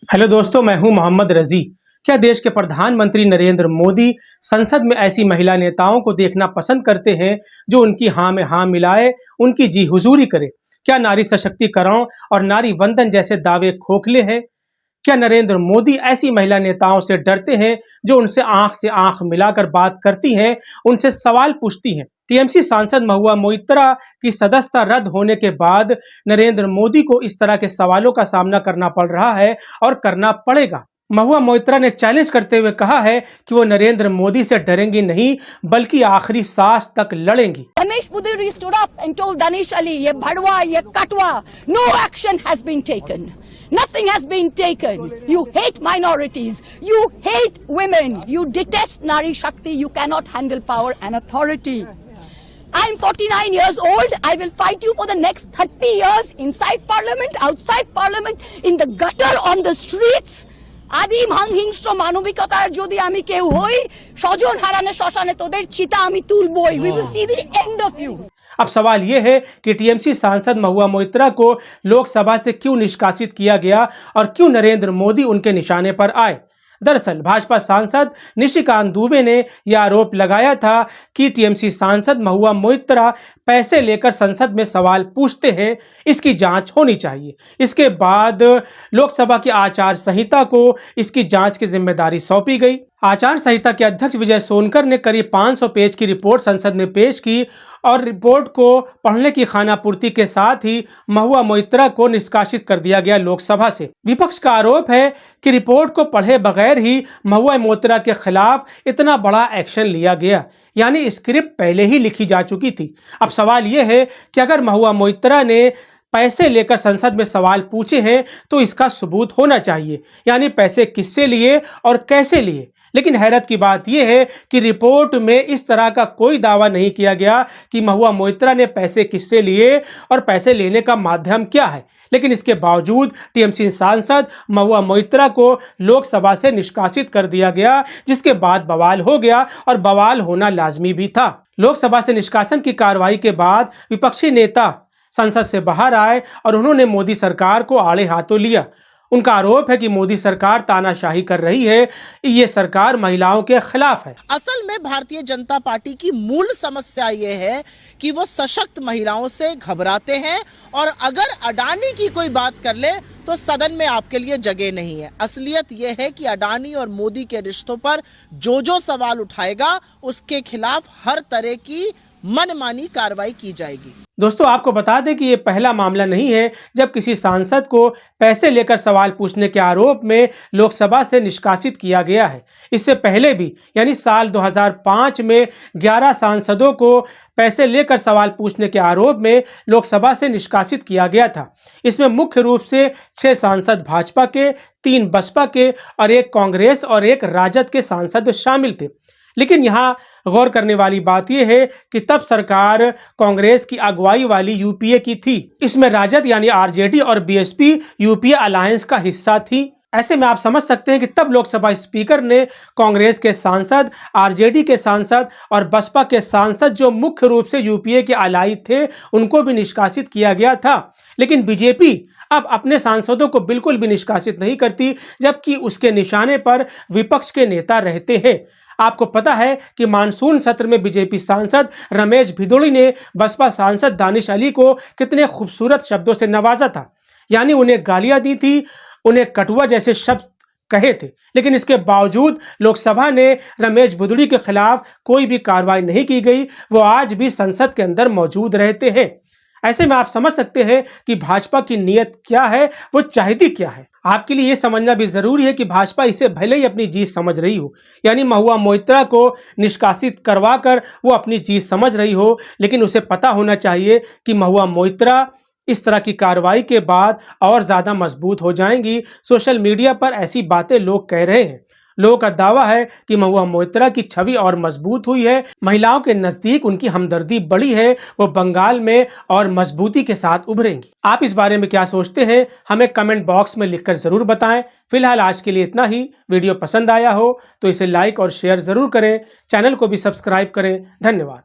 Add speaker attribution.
Speaker 1: Hello दोस्तों, मैं हूं मोहम्मद रजी। क्या देश के प्रधानमंत्री नरेंद्र मोदी संसद में ऐसी महिला नेताओं को देखना पसंद करते हैं जो उनकी हाँ में हाँ मिलाए, उनकी जी हुजूरी करे? क्या नारी सशक्तिकरण और नारी वंदन जैसे दावे खोखले हैं? क्या नरेंद्र मोदी ऐसी महिला नेताओं से डरते हैं जो उनसे आंख से आंख मिलाकर बात करती हैं, उनसे सवाल पूछती हैं? टीएमसी सांसद महुआ मोइत्रा की सदस्यता रद्द होने के बाद नरेंद्र मोदी को इस तरह के सवालों का सामना करना पड़ रहा है और करना पड़ेगा। महुआ मोइत्रा ने चैलेंज करते हुए कहा है कि वो नरेंद्र मोदी से डरेंगी नहीं, बल्कि आखिरी सांस तक लड़ेंगी।
Speaker 2: Ramesh Puduri stood up and told Danish Ali, "Ye bhadwa, ye katwa, no action has been taken. Nothing has been taken. You hate minorities. You hate women. You detest Nari Shakti. You cannot handle power and authority. I'm 49 years old. I will fight you for the next 30 years inside parliament, outside parliament, in the gutter, on the streets. আদিম হিংস্র মানবিকতার যদি আমি কেউ হই, স্বজন হারানো শ্মশানে তোদের চিতা আমি তুলবই। We will see the end of you.
Speaker 1: अब सवाल यह है कि टीएमसी सांसद महुआ मोइत्रा को लोकसभा से क्यों निष्कासित किया गया और क्यों नरेंद्र मोदी उनके निशाने पर आए। दरअसल भाजपा सांसद निशिकांत दुबे ने यह आरोप लगाया था कि टीएमसी सांसद महुआ मोइत्रा पैसे लेकर संसद में सवाल पूछते हैं, इसकी जांच होनी चाहिए। इसके बाद लोकसभा की आचार संहिता को इसकी जांच की जिम्मेदारी सौंपी गई। आचार संहिता के अध्यक्ष विजय सोनकर ने करीब 500 पेज की रिपोर्ट संसद में पेश की और रिपोर्ट को पढ़ने की खानापूर्ति के साथ ही महुआ मोइत्रा को निष्कासित कर दिया गया लोकसभा से। विपक्ष का आरोप है कि रिपोर्ट को पढ़े बगैर ही महुआ मोइत्रा के खिलाफ इतना बड़ा एक्शन लिया गया, यानी स्क्रिप्ट पहले ही लिखी जा चुकी थी। अब सवाल यह है कि अगर महुआ मोइत्रा ने पैसे लेकर संसद में सवाल पूछे हैं तो इसका सबूत होना चाहिए, यानी पैसे किससे लिए और कैसे लिए। लेकिन हैरत की बात यह है कि रिपोर्ट में इस तरह का कोई दावा नहीं किया गया कि महुआ मोइत्रा ने पैसे किससे लिए और पैसे लेने का माध्यम क्या है। लेकिन इसके बावजूद टीएमसी सांसद महुआ मोइत्रा को लोकसभा से निष्कासित कर दिया गया, जिसके बाद बवाल हो गया और बवाल होना लाजमी भी था। लोकसभा से निष्कासन की कार्रवाई के बाद विपक्षी नेता संसद से बाहर आए और उन्होंने मोदी सरकार को आड़े हाथों लिया। उनका आरोप है कि मोदी सरकार तानाशाही कर रही है, ये सरकार महिलाओं के खिलाफ है।
Speaker 3: असल में भारतीय जनता पार्टी की मूल समस्या ये है कि वो सशक्त महिलाओं से घबराते हैं और अगर अडानी की कोई बात कर ले तो सदन में आपके लिए जगह नहीं है। असलियत यह है कि अडानी और मोदी के रिश्तों पर जो सवाल उठाएगा उसके खिलाफ हर तरह की मनमानी कार्रवाई की जाएगी।
Speaker 1: दोस्तों, आपको बता दें कि ये पहला मामला नहीं है जब किसी सांसद को पैसे लेकर सवाल पूछने के आरोप में लोकसभा से निष्कासित किया गया है। इससे पहले भी यानी साल 2005 में 11 सांसदों को पैसे लेकर सवाल पूछने के आरोप में लोकसभा से निष्कासित किया गया था। इसमें मुख्य रूप से 6 सांसद भाजपा के, 3 बसपा के और 1 कांग्रेस और 1 राजद के सांसद शामिल थे। लेकिन यहाँ गौर करने वाली बात यह है कि तब सरकार कांग्रेस की अगुवाई वाली यूपीए की थी। इसमें राजद यानी आरजेडी और बीएसपी यूपीए अलायंस का हिस्सा थी। ऐसे में आप समझ सकते हैं कि तब लोकसभा स्पीकर ने कांग्रेस के सांसद, आरजेडी के सांसद और बसपा के सांसद जो मुख्य रूप से यूपीए के अलाई थे, उनको भी निष्कासित किया गया था। लेकिन बीजेपी अब अपने सांसदों को बिल्कुल भी निष्कासित नहीं करती, जबकि उसके निशाने पर विपक्ष के नेता रहते हैं। आपको पता है कि मानसून सत्र में बीजेपी सांसद रमेश भिदोड़ी ने बसपा सांसद दानिश अली को कितने खूबसूरत शब्दों से नवाजा था, यानी उन्हें गालियां दी थी, उन्हें कटुआ जैसे शब्द कहे थे। लेकिन इसके बावजूद लोकसभा ने रमेश भिदोड़ी के खिलाफ कोई भी कार्रवाई नहीं की गई। वो आज भी संसद के अंदर मौजूद रहते हैं। ऐसे में आप समझ सकते हैं कि भाजपा की नीयत क्या है, वो चाहती क्या है। आपके लिए ये समझना भी जरूरी है कि भाजपा इसे भले ही अपनी जीत समझ रही हो, यानी महुआ मोइत्रा को निष्कासित करवाकर वो अपनी जीत समझ रही हो, लेकिन उसे पता होना चाहिए कि महुआ मोइत्रा इस तरह की कार्रवाई के बाद और ज़्यादा मजबूत हो जाएंगी। सोशल मीडिया पर ऐसी बातें लोग कह रहे हैं। लोगों का दावा है कि महुआ मोइत्रा की छवि और मजबूत हुई है, महिलाओं के नज़दीक उनकी हमदर्दी बढ़ी है, वो बंगाल में और मजबूती के साथ उभरेंगी। आप इस बारे में क्या सोचते हैं, हमें कमेंट बॉक्स में लिखकर ज़रूर बताएं। फिलहाल आज के लिए इतना ही। वीडियो पसंद आया हो तो इसे लाइक और शेयर ज़रूर करें, चैनल को भी सब्सक्राइब करें। धन्यवाद।